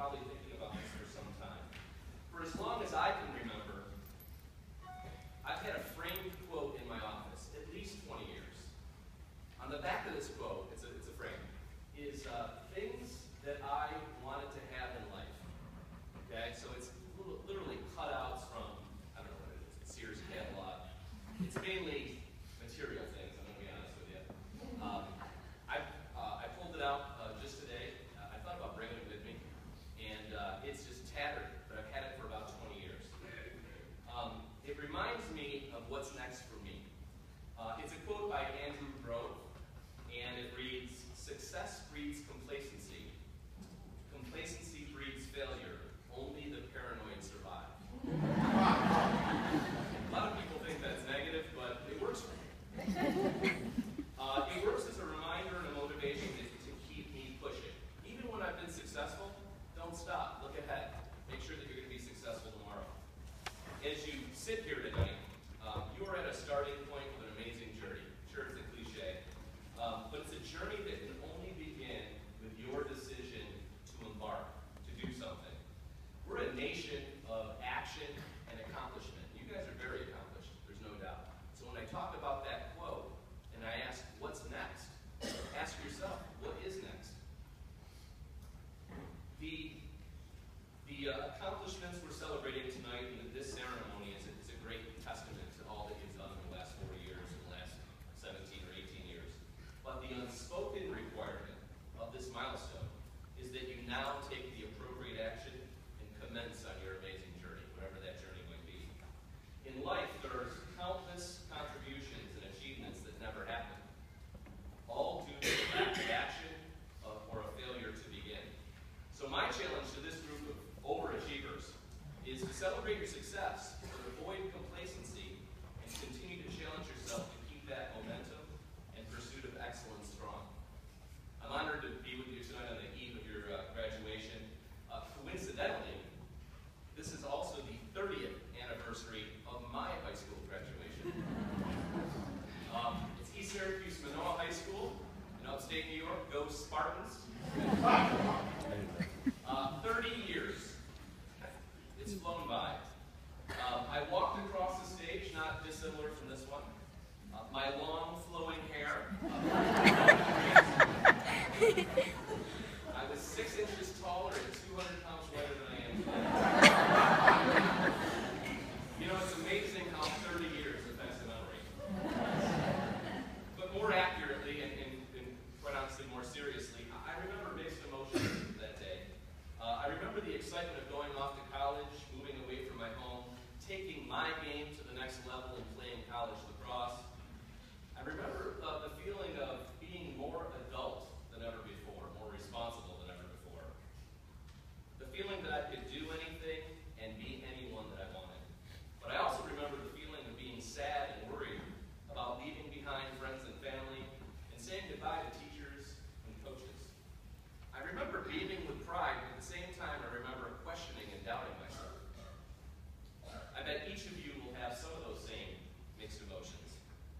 probably thinking about this for some time. For as long as I can remember, I've had a framed quote in my office, at least 20 years. On the back of this quote, it's a frame, is things that I wanted to have in life. Okay, so it's literally cutouts from, I don't know what it is, it's Sears catalog. It's mainly material things, I'm going to be honest with you. I pulled it out just today. I thought about bringing it with me, and it's just tattered, but I've had it for about 20 years. It reminds me of what's next for me. It's a quote by Andrew Grove, and it reads, "Success breeds complacency. Complacency breeds failure. Only the paranoid survive." A lot of people think that's negative, but it works for me. It works as a reminder and a motivation to keep me pushing. Even when I've been successful, don't stop. Look ahead. Make sure that you're going to be successful tomorrow. As you sit here tonight, you are at a starting point of an amazing journey. Sure, it's a cliche, but it's a journey that can only begin with your decision to embark, to do something. We're a nation of action and accomplishment. You guys are very accomplished, there's no doubt. So when I talk about that quote, and I ask, what's next? Ask yourself, what is next? The accomplishments we're celebrating tonight in this ceremony is a great testament to all that you've done in the last 4 years, in the last 17 or 18 years. But the unspoken requirement of this milestone is that you now take the appropriate action and commence on your amazing journey, whatever that journey might be. In life, there's countless contributions and achievements that never happen, all due to a lack of action or a failure to begin. So my challenge to this group of overachievers is to celebrate your success, but avoid complacency, and continue to challenge yourself to keep that momentum and pursuit of excellence strong. I'm honored to be with you tonight on the eve of your graduation. Coincidentally, this is also the 30th anniversary of my high school graduation. It's East Syracuse Manoa High School in upstate New York. Go Spartans. 30 years. It's flown by. I walked across the stage, not dissimilar from this one. My long flowing hair. I was 6 inches taller and 200 pounds lighter than I am today. You know, it's amazing how 30 years affects a memory. But more accurately, and quite honestly more seriously, I remember mixed emotions that day. I remember the excitement of going off to college, moving away from my home, taking my game to the next level and playing college lacrosse. I remember the feeling of being more adult than ever before, more responsible than ever before. The feeling that I could do anything and be anyone that I wanted. But I also remember the feeling of being sad and worried about leaving behind friends and family and saying goodbye to teachers and coaches. I remember beaming with pride, but at the same time I remember questioning and doubting myself. I bet each of you will have some of those same mixed emotions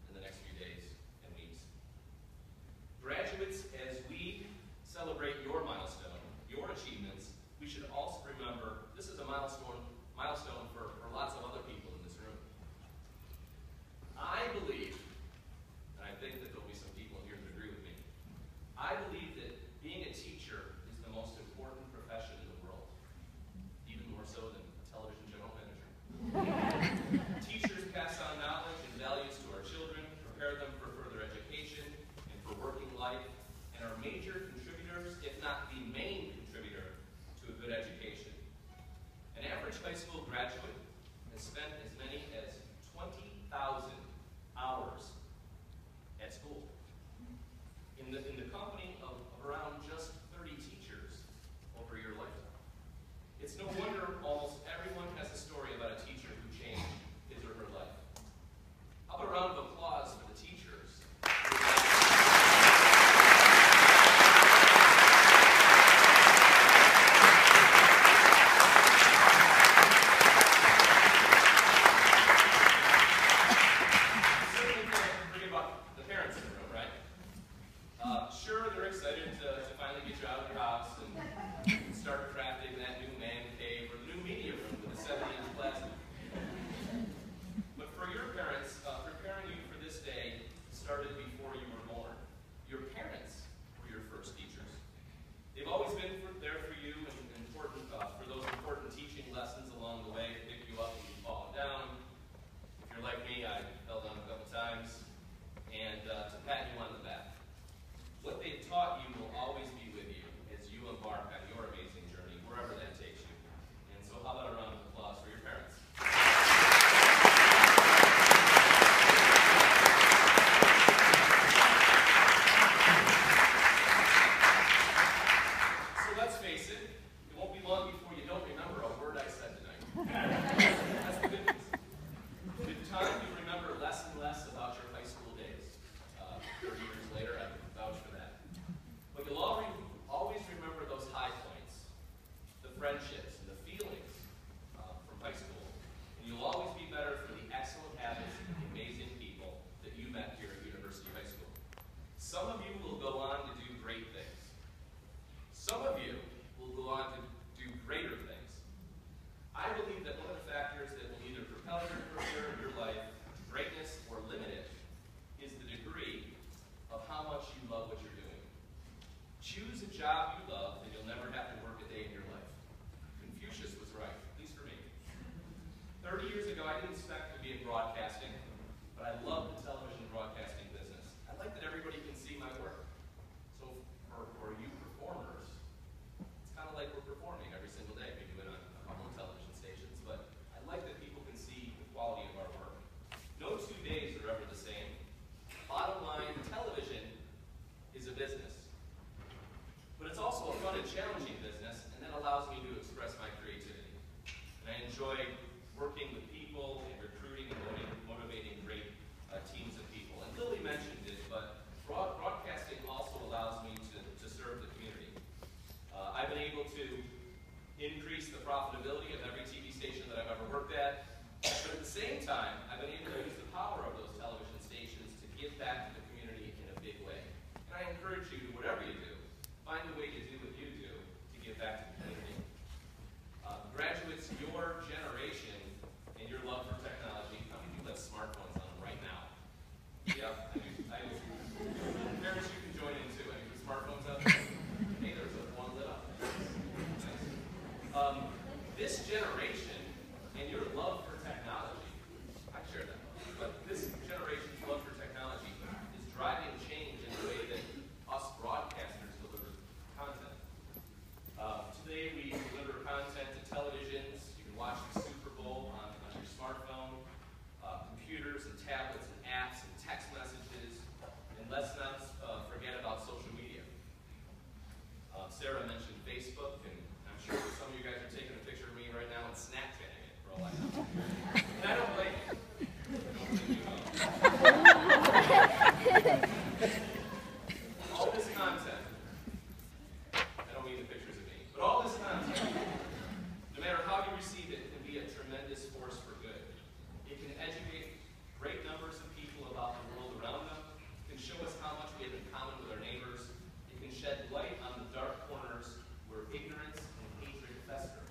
in the next few days and weeks. Graduates, as we celebrate your milestone, your achievements, we should also remember this is a milestone for lots of other people in this room. I believe, and I think that there'll be some people here that agree with me, I believe that being a teacher is the most important profession in the world, even more so than a television general manager. Teachers pass on knowledge and values to our children, prepare them for further education and for working life, and are major contributors, if not the main contributor, to a good education. An average high school graduate has spent as many as 20,000 hours at school. In the company of around just 30 teachers over your lifetime. It's no wonder almost everyone has a story about a teacher who changed his or her life. How about a round of applause for the teachers? friendships and the feelings from high school. And you'll always be better for the excellent habits and the amazing people that you met here at University High School. Some of you will go on to do great things. Some of you will go on to do greater things. I believe that one of the factors that will either propel your career in your life to greatness or limit it is the degree of how much you love what you're doing. Choose a job you love, and you'll never have to work a day in your life. Confucius was right, at least for me. 30 years ago, I didn't expect to be in broadcasting, but I love the television broadcasting business. I like that everybody can see my work. So for you performers, it's kind of like we're performing every single day. We do it on a couple of television stations, but I like that people can see the quality of our work. No 2 days are ever the same. Bottom line, television is a business. But it's also a fun and challenging business, and that allows me to express my creativity. And I enjoy working with people and recruiting and motivating great teams of people. And Lily mentioned it, but broadcasting also allows me to serve the community. I've been able to increase the profitability of every TV station that I've ever worked at, but at the same time, I've been able to use the power of those television stations to give back to the community in a big way. And I encourage you to, whatever you do, find a way to do what you do to give back to the community. Graduates, your generation and your love for technology, how many people have smartphones on them right now? Yep, I do. Parents, you can join in too. Any smartphones out there? Hey, there's one lit up. Nice. This generation and your love for technology, I share that, but this generation's love for technology is driving change in the way that us broadcasters deliver content. Today we deliver content to televisions. You can watch the Super Bowl on your smartphone, computers and tablets and apps and text messages, and let's not forget about social media. Sarah mentioned Facebook, and I'm sure some of you guys are taking a picture of me right now and Snapchatting it for all I know. And I don't blame you. I don't blame you at all. All this content, I don't mean the pictures of me, but all this content, no matter how you receive it, can be a tremendous force for good. It can educate great numbers of people about the world around them. It can show us how much we have in common with our neighbors. It can shed light on the dark corners where ignorance and hatred fester.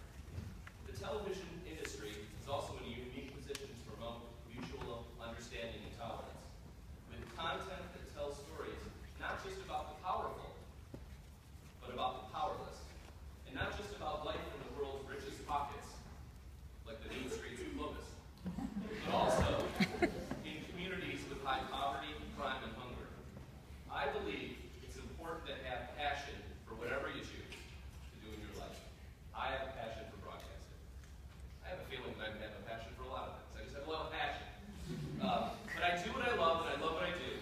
The television industry is also in a unique position to promote mutual understanding and tolerance, with content that tells stories not just about the powerful, but about the powerless, and not just about life in the world's richest pockets, like the mean streets of Clovis, but also in communities with high poverty, crime, and hunger. I believe it's important to have passion for whatever you choose to do in your life. I have a passion for broadcasting. I have a feeling that I have a passion for a lot of things. I just have a lot of passion. But I do what I love, and I love what I do.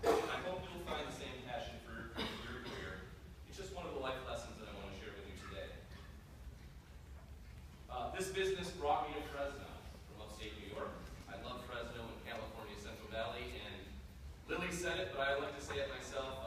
And I hope you'll find the same passion for your career. It's just one of the life lessons that I want to share with you today. This business brought me to Fresno from upstate New York. I love Fresno and California, Central Valley, and Lily said it, but I like to say it myself.